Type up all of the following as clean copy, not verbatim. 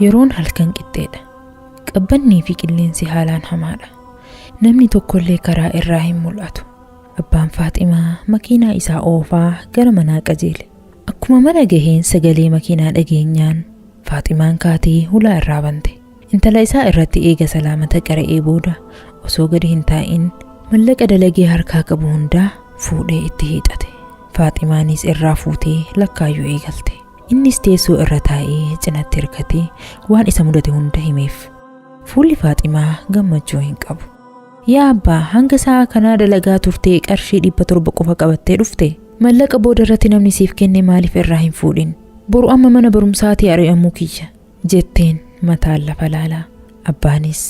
Yeroon halkan qixxeedha. Qabbannii fi qilleensi haalaan hamaadha. Namni tokkollee karaa irraa hin mul'atu. Abbaan Faaximaa makiinaa isaa oofaa gara manaa qajeele. Akkuma mana gaheen sagalee makiinaa dhageenyaan Faaximaan kaatee hulaa irraa bante. Intala isaa irratti eega salaamata qara'ee booda osoo gadi hin taa'in mallaqa dalagee harkaa qabu hundaa fuudhee itti hiixate. Faaximaanis irraa fuutee lakkaayyuu eegalte. Innis teessoo irra taa'ee cinatti hirkatee waan isa mudate hunda himeef. Fuulli Faaximaa gammachuu hin qabu. Yaa abbaa, hanga sa'a kanaa dalagaa turtee qarshii 700 qofa qabattee dhufte? Mallaqa booda irratti namni siif kenne maaliif irraa hin fuudhin? Boru amma mana barumsaatii ari'amuu kiyya jetteen mataan lafa laalaa. Abbaanis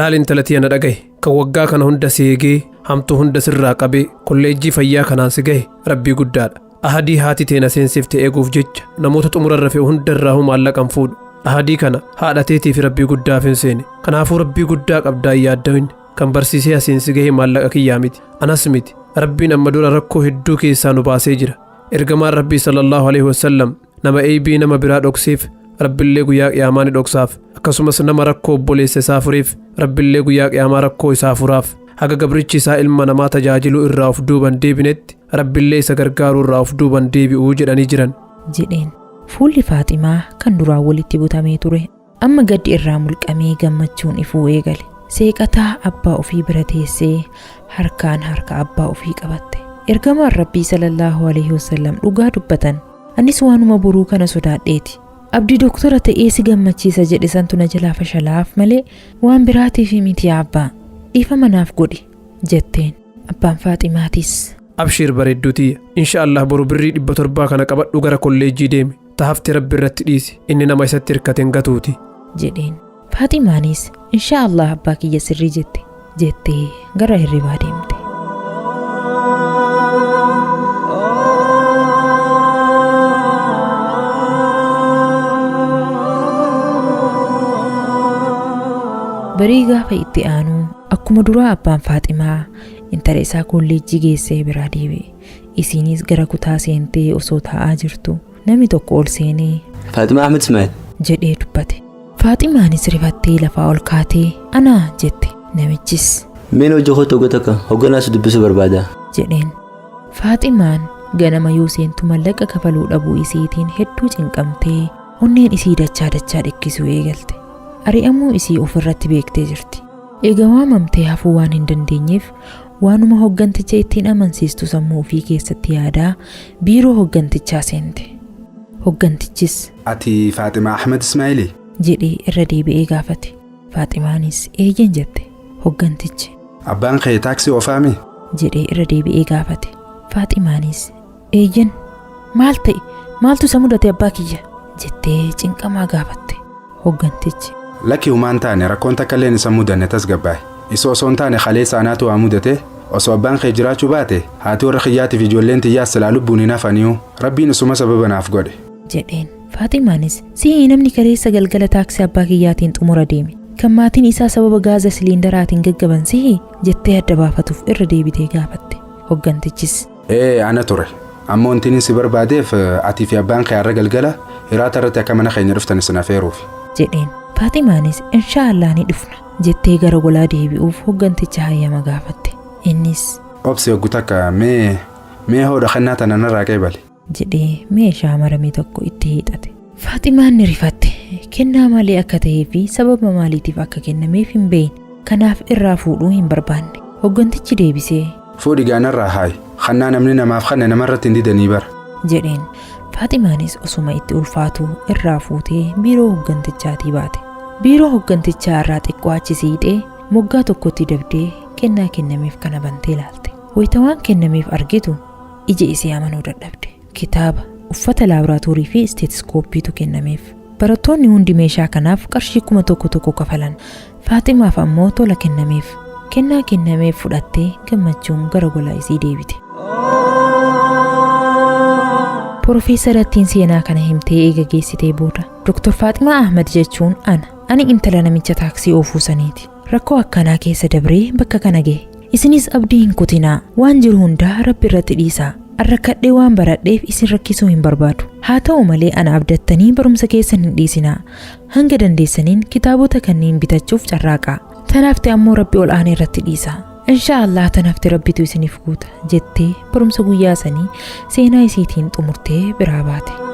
laal intalati ana dhagaye kan waggaa kana hunda seegee hamtuu hunda sirraa qabee kolleejjii fayyaa kanaan si gahe rabbii guddaadha. Ahadii haati teena seensiftee eeguuf jecha namoota xumura rafee hundarraa maallaqan fuudhu. Ahadii kana haadha teetiif rabbii guddaaf hin seene. Kanaafuu rabbii guddaa qabdaa yaaddawin kan barsiisee aseensi gahee maallaqa kiyyaa miti. Anas miti. Rabbiin amma dura rakkoo hedduu keessaa nu baasee jira. Ergamaan Rabbii sallallahu alaihi wasallam nama eebii nama biraa dhokseef Rabbillee guyyaa qiyaamaa ni dhoksaaf. Akkasumas nama rakkoo obboleessa isaa fureef Rabbillee guyyaa qiyaamaa rakkoo isaa furaaf. Haga gabrichi isaa ilma namaa tajaajiluu irraa of duuban deebinetti Rabbillee isa gargaaruu irraa of duuban deebi'uu jedhanii jiran jedheen. Fuulli Faaximaa kan duraan walitti butamee ture amma gaddi irraa mulqamee gammachuun ifuu eegale. Seeqataa abbaa ofii bira teessee harkaan harka abbaa ofii qabatte. Ergamaan Rabbii sallallahu alaihi wasallam dhugaa dubbatan. Anis waanuma boruu kana sodaadheeti. Abdii doktora ta'ee si gammachiisa jedhe santu na jalaa fashalaaf malee waan biraatiif miti abbaa. Dhiifama naaf godhi jetteen. Abbaan Faaximaatis abshir bareedduutii inshaallah boru birrii 700 kana qabadhu gara kolleejjii deemi. Tahafti Rabbi irratti dhiisi inni nama isatti hirkateen gatuuti jedheen. Faaximaanis inshaallah abbaa kiyya sirrii jettee gara hirribaa deemte. Barii gaafa itti aanu akkuma duraa abbaan Faaximaa intala isaa kolleejjii geessee biraa deebi'e. Isiinis gara kutaa seentee osoo taa'aa jirtu namni tokko ol seenee Faaximaa Ahmed Ismaa'il jedhee dubbate. Faaximaanis rifattee lafaa ol kaatee anaa jette. Namichis meen hojii koo tokko takka hogganaas dubbisuu barbaada jedheen. Faaximaan ganama yoo seentu mallaqa kafaluu dhabuu isiitiin hedduu cinqamtee onneen isii dachaa dhikkisuu eegalte. Ari'amuu isii ofirratti beektee jirti. Eega waamamtee hafuu waan hin dandeenyeef waanuma hogganticha ittiin amansiistu sammuu ofii keessatti yaadaa biiroo hoggantichaa seente. Hoggantichis ati Faaximaa Ahmed Ismaa'il jedhee irra deebi'ee gaafate. Faaximaanis eeyyan jette. Hoggantichi abbaan kee taaksii ofaami jedhee irra deebi'ee gaafate. Faaximaanis eeyyan maal ta'e maaltu isa mudate abbaa kiyya jettee cinqamaa gaafatte. Hoggantichi lakki humaan taane rakkoon takka illee isa mudanne tasgabbaa'e. Isa osoo hin taane kalee saanaatu waa mudate osoo abbaan kee jiraachuu baate haati warra kiyyaatiif ijoolleen tiyyaas silaa lubbuun hin hafaniyu Rabbiin isuma sababa naaf godhe jedheen. Faaximaanis si'ii namni kaleessa galgala taaksii abbaa kiyyaatiin xumura deeme kan maatiin isaa sababa gaaza siliindaraatiin gaggaban si'ii jettee adda baafatuuf irra deebitee gaafatte. Hoggantichis ana ture ammoo wantiin si barbaadeef atii fi abbaan kee har'a galgala hiraata irratti akka mana keenya dhuftan isin afeeruuf jedheen. Faaximaanis inshaallah ni dhufna jettee gara golaa deebi'uuf hogganticha hayyama gaafatte. Innis obsi hoggu takka mee hoodha kannaa tana narraa qeebale jedhee meeshaa maramee tokko itti hiixate. Faaximaan ni rifatte. Kennaa maalii akka ta'ee fi sababa maaliitiif akka kennameef hin beekne. Kanaaf irraa fuudhuu hin barbaanne. Hoggantichi deebisee fuudhi gaanarraa haayi kannaa namni namaaf kanne namarratti hin didanii bara jedheen. Faaximaanis osuma itti ulfaatu irraa fuutee biiroo hoggantichaatii baate. Biiroo hoggantichaa irraa xiqqoo achi siixee moggaa tokkotti dabdee kennaa kennameef kana bantee ilaalte. Wayita waan kennameef argitu ija isii amanuu dadhabde. Kitaaba, uffata laaboraatoorii fi isteetiskooppiitu kennameef. Barattoonni hundi meeshaa kanaaf qarshii 1,000 kafalan. Faaximaaf ammoo tola kennameef. Kennaa kennameef fudhattee gammachuun gara golaa isii deebite. Profeesarattiin seenaa kana himtee eega geessitee booda Dr. Faaximaa Ahmed jechuun ani intala namicha taaksii oofuu saniiti. Rakkoo akkanaa keessa dabree bakka kana gahe. Isinis abdii hin kutinaa waan jiru hundaa Rabbi irratti dhiisaa. Arrakkadhee waan baradheef isin rakkisuu hin barbaadu. haa ta'u malee ana abdattanii barumsa keessan hin dhiisinaa. Hanga dandeessaniin kitaabota kanneen bitachuuf carraaqaa. Tanaafte ammoo Rabbi ol aanee irratti dhiisa. Inshaallah tanaafte Rabbitu isiniif guuta jettee barumsa guyyaa sanii seenaa isiitiin xumurtee biraa baate.